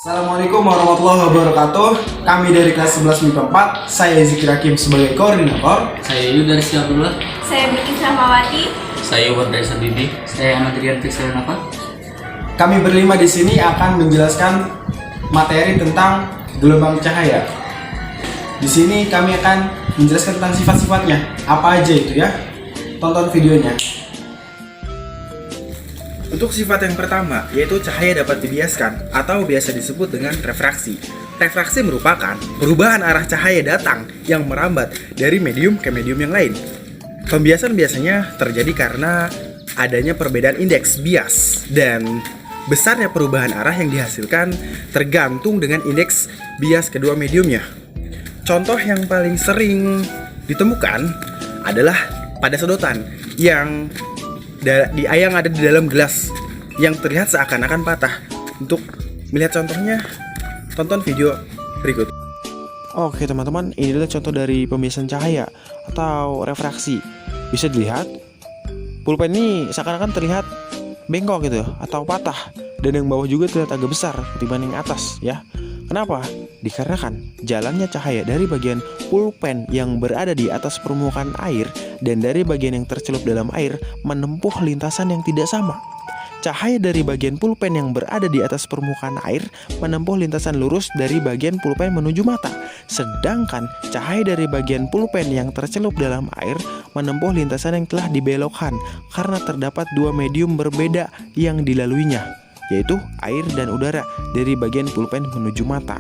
Assalamualaikum warahmatullahi wabarakatuh. Kami dari kelas 11 MIPA 4. Saya Zikir Hakim sebagai koordinator. Saya Yuda Rizky Abdullah. Saya Bikin Rahmawati. Saya Wardai Sabibi. Saya Ahmad Rian Fiksaranapa. Kami berlima di sini akan menjelaskan materi tentang gelombang cahaya. Di sini kami akan menjelaskan tentang sifat-sifatnya. Apa aja itu ya? Tonton videonya. Untuk sifat yang pertama, yaitu cahaya dapat dibiaskan atau biasa disebut dengan refraksi. Refraksi merupakan perubahan arah cahaya datang yang merambat dari medium ke medium yang lain. Pembiasan biasanya terjadi karena adanya perbedaan indeks bias dan besarnya perubahan arah yang dihasilkan tergantung dengan indeks bias kedua mediumnya. Contoh yang paling sering ditemukan adalah pada sedotan yang ada di dalam gelas yang terlihat seakan-akan patah. Untuk melihat contohnya, tonton video berikut. Oke teman-teman, ini adalah contoh dari pembiasan cahaya atau refraksi. Bisa dilihat, pulpen ini seakan-akan terlihat bengkok gitu atau patah, dan yang bawah juga terlihat agak besar dibanding atas ya. Kenapa? Dikarenakan jalannya cahaya dari bagian pulpen yang berada di atas permukaan air dan dari bagian yang tercelup dalam air menempuh lintasan yang tidak sama. Cahaya dari bagian pulpen yang berada di atas permukaan air menempuh lintasan lurus dari bagian pulpen menuju mata. Sedangkan cahaya dari bagian pulpen yang tercelup dalam air menempuh lintasan yang telah dibelokkan karena terdapat dua medium berbeda yang dilaluinya, yaitu air dan udara dari bagian pulpen menuju mata.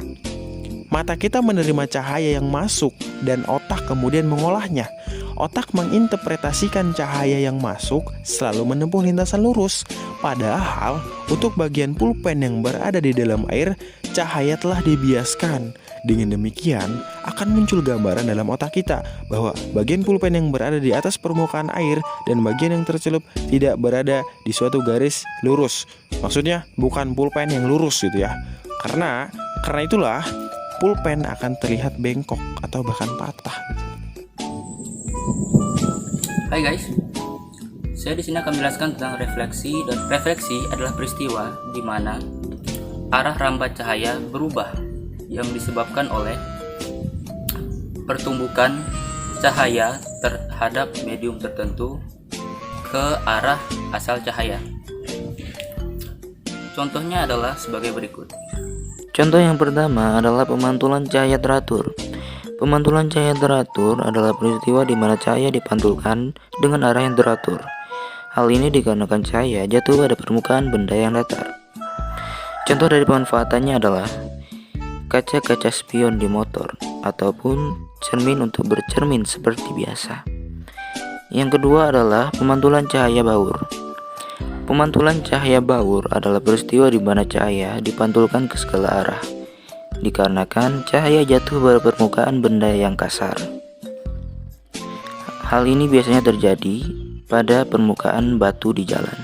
Mata kita menerima cahaya yang masuk dan otak kemudian mengolahnya. Otak menginterpretasikan cahaya yang masuk selalu menempuh lintasan lurus. Padahal untuk bagian pulpen yang berada di dalam air, cahaya telah dibiaskan. Dengan demikian, akan muncul gambaran dalam otak kita bahwa bagian pulpen yang berada di atas permukaan air dan bagian yang tercelup tidak berada di suatu garis lurus. Maksudnya bukan pulpen yang lurus gitu ya. Karena itulah pulpen akan terlihat bengkok atau bahkan patah. Hai guys, saya di sini akan menjelaskan tentang refleksi. Dan refleksi adalah peristiwa di mana arah rambat cahaya berubah yang disebabkan oleh pertumbukan cahaya terhadap medium tertentu ke arah asal cahaya. Contohnya adalah sebagai berikut. Contoh yang pertama adalah pemantulan cahaya teratur. Pemantulan cahaya teratur adalah peristiwa di mana cahaya dipantulkan dengan arah yang teratur. Hal ini dikarenakan cahaya jatuh pada permukaan benda yang datar. Contoh dari pemanfaatannya adalah kaca-kaca spion di motor ataupun cermin untuk bercermin seperti biasa. Yang kedua adalah pemantulan cahaya baur. Pemantulan cahaya baur adalah peristiwa di mana cahaya dipantulkan ke segala arah, dikarenakan cahaya jatuh pada permukaan benda yang kasar. Hal ini biasanya terjadi pada permukaan batu di jalan.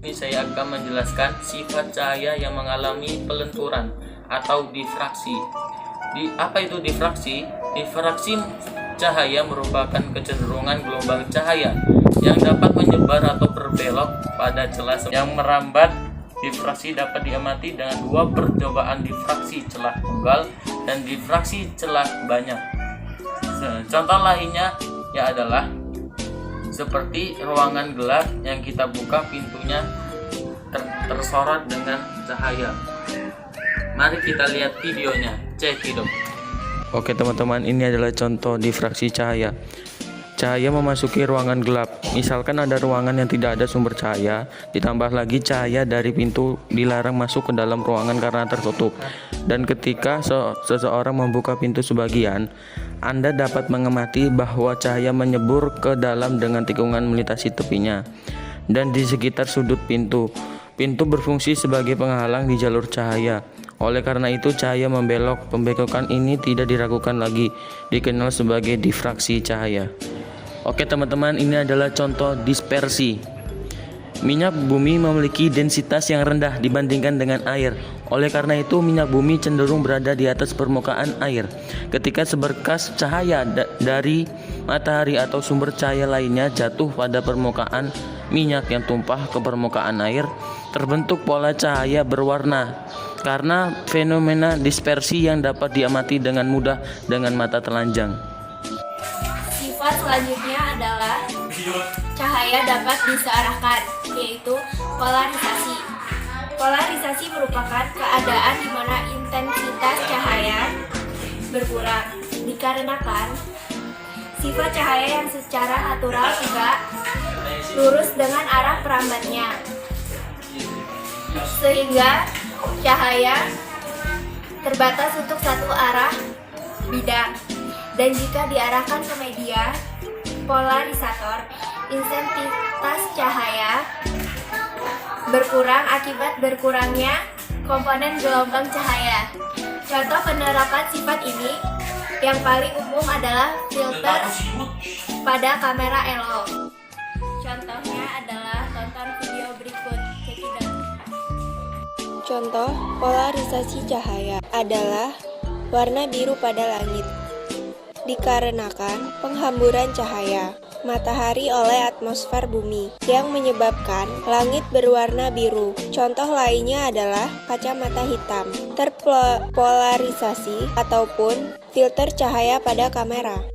Ini saya akan menjelaskan sifat cahaya yang mengalami pelenturan atau difraksi. Apa itu difraksi? Difraksi cahaya merupakan kecenderungan gelombang cahaya yang dapat menyebar atau berbelok pada celah yang merambat. Difraksi dapat diamati dengan dua percobaan difraksi celah tunggal dan difraksi celah banyak. Contoh lainnya adalah seperti ruangan gelap yang kita buka pintunya tersorot dengan cahaya. Mari kita lihat videonya. Cek hidup. Oke teman-teman, ini adalah contoh difraksi cahaya. Cahaya memasuki ruangan gelap. Misalkan ada ruangan yang tidak ada sumber cahaya, ditambah lagi cahaya dari pintu dilarang masuk ke dalam ruangan karena tertutup. Dan ketika seseorang membuka pintu sebagian, Anda dapat mengamati bahwa cahaya menyembur ke dalam dengan tikungan melintasi tepinya dan di sekitar sudut pintu. Pintu berfungsi sebagai penghalang di jalur cahaya. Oleh karena itu cahaya membelok. Pembelokan ini tidak diragukan lagi, dikenal sebagai difraksi cahaya. Oke teman-teman, ini adalah contoh dispersi. Minyak bumi memiliki densitas yang rendah dibandingkan dengan air. Oleh karena itu, minyak bumi cenderung berada di atas permukaan air. Ketika seberkas cahaya dari matahari atau sumber cahaya lainnya jatuh pada permukaan minyak yang tumpah ke permukaan air, terbentuk pola cahaya berwarna karena fenomena dispersi yang dapat diamati dengan mudah dengan mata telanjang. Sifat selanjutnya adalah cahaya dapat disearahkan, yaitu polarisasi. Polarisasi merupakan keadaan di mana intensitas cahaya berkurang, dikarenakan sifat cahaya yang secara natural juga lurus dengan arah perambatnya, sehingga cahaya terbatas untuk satu arah bidang, dan jika diarahkan ke media polarisator, intensitas cahaya berkurang akibat berkurangnya komponen gelombang cahaya. Contoh penerapan sifat ini yang paling umum adalah filter pada kamera ELO. Contohnya adalah tonton video berikut. Check it out. Contoh polarisasi cahaya adalah warna biru pada langit, dikarenakan penghamburan cahaya matahari oleh atmosfer bumi yang menyebabkan langit berwarna biru. Contoh lainnya adalah kacamata hitam, terpolarisasi, ataupun filter cahaya pada kamera.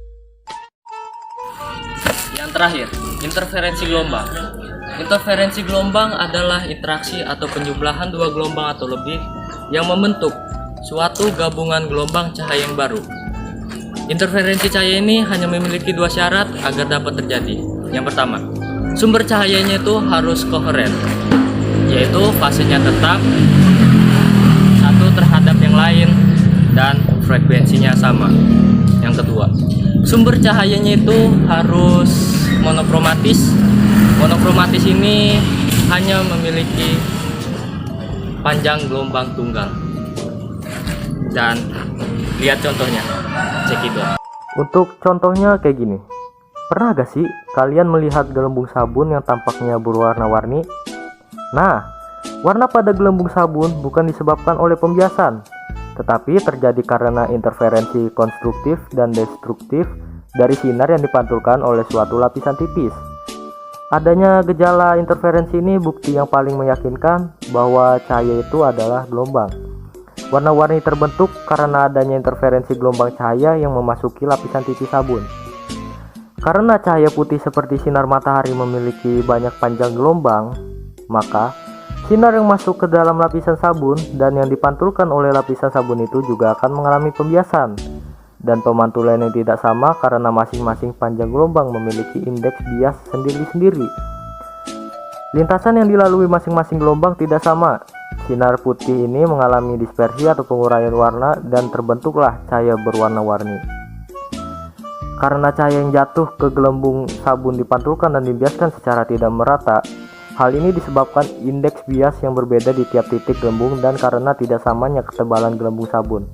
Yang terakhir, interferensi gelombang. Interferensi gelombang adalah interaksi atau penjumlahan dua gelombang atau lebih yang membentuk suatu gabungan gelombang cahaya yang baru. Interferensi cahaya ini hanya memiliki dua syarat agar dapat terjadi. Yang pertama, sumber cahayanya itu harus koheren, yaitu fasenya tetap satu terhadap yang lain dan frekuensinya sama. Yang kedua, sumber cahayanya itu harus monokromatis. Monokromatis ini hanya memiliki panjang gelombang tunggal. Dan lihat contohnya. Cek itu. Untuk contohnya kayak gini. Pernah gak sih kalian melihat gelembung sabun yang tampaknya berwarna-warni? Nah, warna pada gelembung sabun bukan disebabkan oleh pembiasan, tetapi terjadi karena interferensi konstruktif dan destruktif dari sinar yang dipantulkan oleh suatu lapisan tipis. Adanya gejala interferensi ini bukti yang paling meyakinkan bahwa cahaya itu adalah gelombang. Warna-warni terbentuk karena adanya interferensi gelombang cahaya yang memasuki lapisan tipis sabun. Karena cahaya putih seperti sinar matahari memiliki banyak panjang gelombang, maka sinar yang masuk ke dalam lapisan sabun dan yang dipantulkan oleh lapisan sabun itu juga akan mengalami pembiasan dan pemantulan yang tidak sama karena masing-masing panjang gelombang memiliki indeks bias sendiri-sendiri. Lintasan yang dilalui masing-masing gelombang tidak sama. Sinar putih ini mengalami dispersi atau penguraian warna dan terbentuklah cahaya berwarna-warni. Karena cahaya yang jatuh ke gelembung sabun dipantulkan dan dibiaskan secara tidak merata, hal ini disebabkan indeks bias yang berbeda di tiap titik gelembung dan karena tidak samanya ketebalan gelembung sabun.